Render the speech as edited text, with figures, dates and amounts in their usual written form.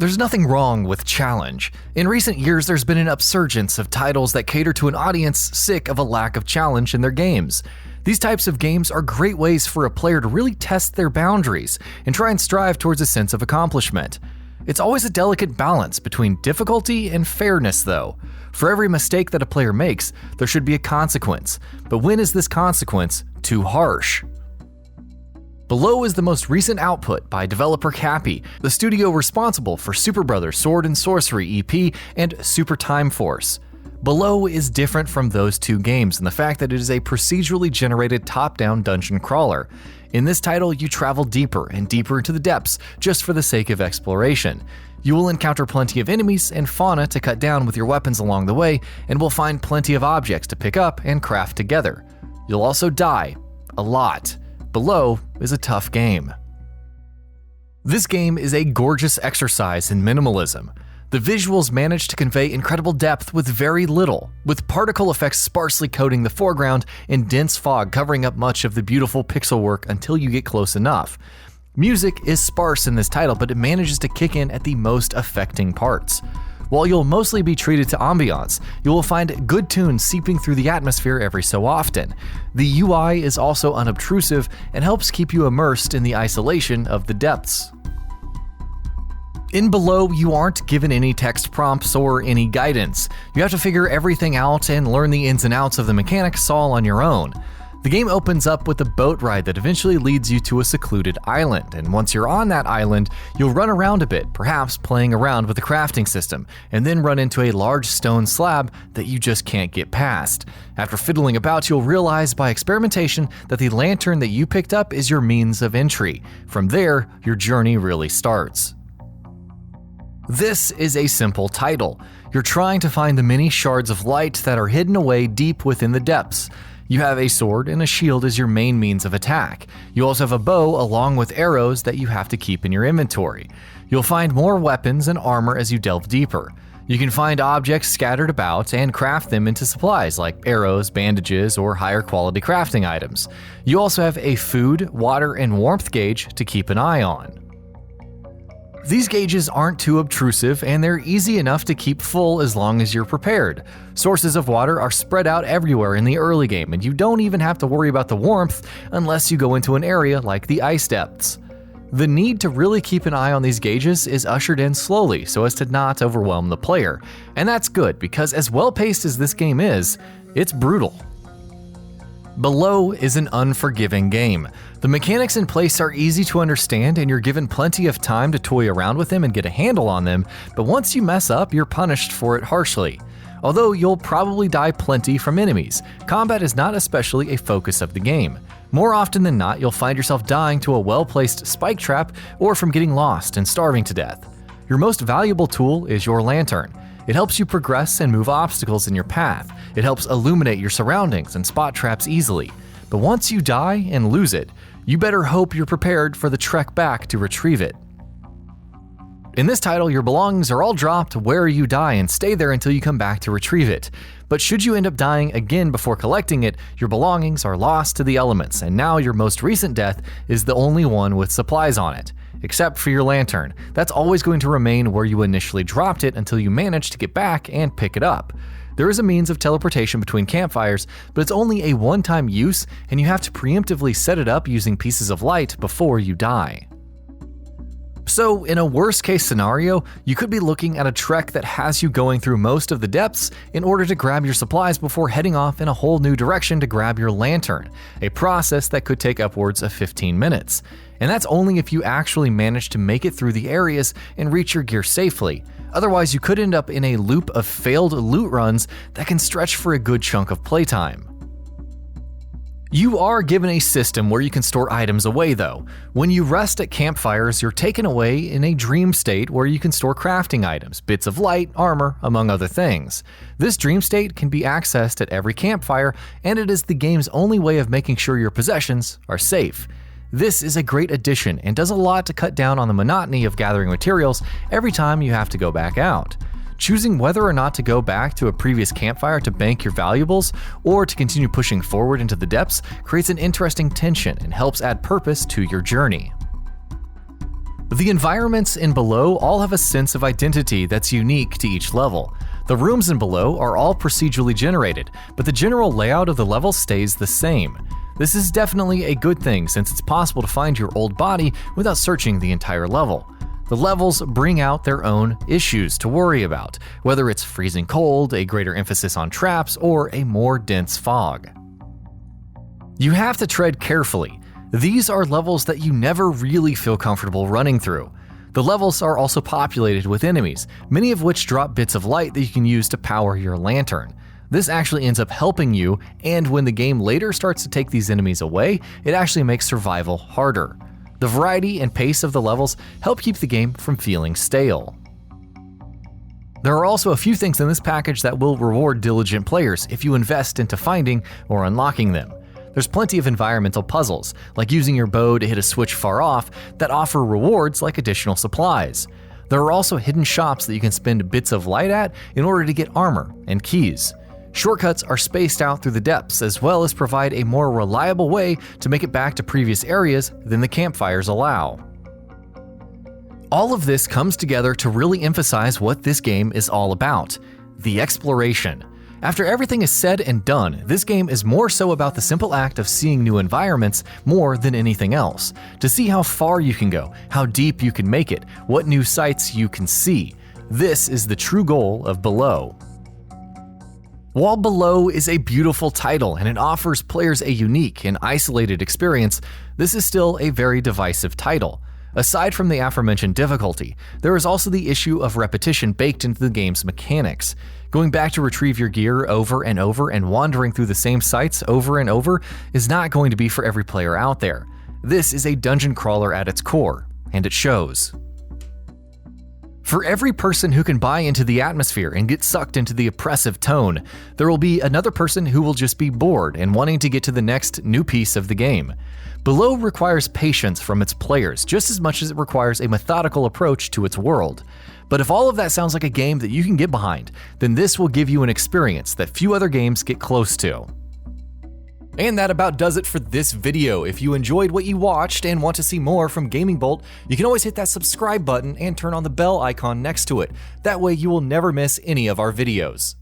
There's nothing wrong with challenge. In recent years, there's been an upsurgence of titles that cater to an audience sick of a lack of challenge in their games. These types of games are great ways for a player to really test their boundaries and try and strive towards a sense of accomplishment. It's always a delicate balance between difficulty and fairness, though. For every mistake that a player makes, there should be a consequence. But when is this consequence too harsh? Below is the most recent output by developer Cappy, the studio responsible for Super Brothers Sword and Sorcery EP and Super Time Force. Below is different from those two games in the fact that it is a procedurally generated top-down dungeon crawler. In this title, you travel deeper and deeper into the depths just for the sake of exploration. You will encounter plenty of enemies and fauna to cut down with your weapons along the way, and will find plenty of objects to pick up and craft together. You'll also die. A lot. Below is a tough game. This game is a gorgeous exercise in minimalism. The visuals manage to convey incredible depth with very little, with particle effects sparsely coating the foreground and dense fog covering up much of the beautiful pixel work until you get close enough. Music is sparse in this title, but it manages to kick in at the most affecting parts. While you'll mostly be treated to ambiance, you will find good tunes seeping through the atmosphere every so often. The UI is also unobtrusive and helps keep you immersed in the isolation of the depths. In Below, you aren't given any text prompts or any guidance. You have to figure everything out and learn the ins and outs of the mechanics all on your own. The game opens up with a boat ride that eventually leads you to a secluded island, and once you're on that island, you'll run around a bit, perhaps playing around with the crafting system, and then run into a large stone slab that you just can't get past. After fiddling about, you'll realize by experimentation that the lantern that you picked up is your means of entry. From there, your journey really starts. This is a simple title. You're trying to find the many shards of light that are hidden away deep within the depths. You have a sword and a shield as your main means of attack. You also have a bow along with arrows that you have to keep in your inventory. You'll find more weapons and armor as you delve deeper. You can find objects scattered about and craft them into supplies like arrows, bandages, or higher quality crafting items. You also have a food, water, and warmth gauge to keep an eye on. These gauges aren't too obtrusive and they're easy enough to keep full as long as you're prepared. Sources of water are spread out everywhere in the early game, and you don't even have to worry about the warmth unless you go into an area like the ice depths. The need to really keep an eye on these gauges is ushered in slowly so as to not overwhelm the player, and that's good because as well-paced as this game is, it's brutal. Below is an unforgiving game. The mechanics in place are easy to understand and you're given plenty of time to toy around with them and get a handle on them, but once you mess up, you're punished for it harshly. Although you'll probably die plenty from enemies, combat is not especially a focus of the game. More often than not, you'll find yourself dying to a well-placed spike trap or from getting lost and starving to death. Your most valuable tool is your lantern. It helps you progress and move obstacles in your path. It helps illuminate your surroundings and spot traps easily. But once you die and lose it, you better hope you're prepared for the trek back to retrieve it. In this title, your belongings are all dropped where you die and stay there until you come back to retrieve it. But should you end up dying again before collecting it, your belongings are lost to the elements, and now your most recent death is the only one with supplies on it. Except for your lantern. That's always going to remain where you initially dropped it until you manage to get back and pick it up. There is a means of teleportation between campfires, but it's only a one-time use, and you have to preemptively set it up using pieces of light before you die. So, in a worst-case scenario, you could be looking at a trek that has you going through most of the depths in order to grab your supplies before heading off in a whole new direction to grab your lantern, a process that could take upwards of 15 minutes. And that's only if you actually manage to make it through the areas and reach your gear safely. Otherwise, you could end up in a loop of failed loot runs that can stretch for a good chunk of playtime. You are given a system where you can store items away though. When you rest at campfires, you're taken away in a dream state where you can store crafting items, bits of light, armor, among other things. This dream state can be accessed at every campfire, and it is the game's only way of making sure your possessions are safe. This is a great addition and does a lot to cut down on the monotony of gathering materials every time you have to go back out. Choosing whether or not to go back to a previous campfire to bank your valuables or to continue pushing forward into the depths creates an interesting tension and helps add purpose to your journey. The environments in Below all have a sense of identity that's unique to each level. The rooms in Below are all procedurally generated, but the general layout of the level stays the same. This is definitely a good thing since it's possible to find your old body without searching the entire level. The levels bring out their own issues to worry about, whether it's freezing cold, a greater emphasis on traps, or a more dense fog. You have to tread carefully. These are levels that you never really feel comfortable running through. The levels are also populated with enemies, many of which drop bits of light that you can use to power your lantern. This actually ends up helping you, and when the game later starts to take these enemies away, it actually makes survival harder. The variety and pace of the levels help keep the game from feeling stale. There are also a few things in this package that will reward diligent players if you invest into finding or unlocking them. There's plenty of environmental puzzles, like using your bow to hit a switch far off, that offer rewards like additional supplies. There are also hidden shops that you can spend bits of light at in order to get armor and keys. Shortcuts are spaced out through the depths, as well as provide a more reliable way to make it back to previous areas than the campfires allow. All of this comes together to really emphasize what this game is all about: the exploration. After everything is said and done, this game is more so about the simple act of seeing new environments more than anything else. To see how far you can go, how deep you can make it, what new sights you can see. This is the true goal of Below. While Below is a beautiful title and it offers players a unique and isolated experience, this is still a very divisive title. Aside from the aforementioned difficulty, there is also the issue of repetition baked into the game's mechanics. Going back to retrieve your gear over and over and wandering through the same sites over and over is not going to be for every player out there. This is a dungeon crawler at its core, and it shows. For every person who can buy into the atmosphere and get sucked into the oppressive tone, there will be another person who will just be bored and wanting to get to the next new piece of the game. Below requires patience from its players just as much as it requires a methodical approach to its world. But if all of that sounds like a game that you can get behind, then this will give you an experience that few other games get close to. And that about does it for this video. If you enjoyed what you watched and want to see more from GamingBolt, you can always hit that subscribe button and turn on the bell icon next to it. That way you will never miss any of our videos.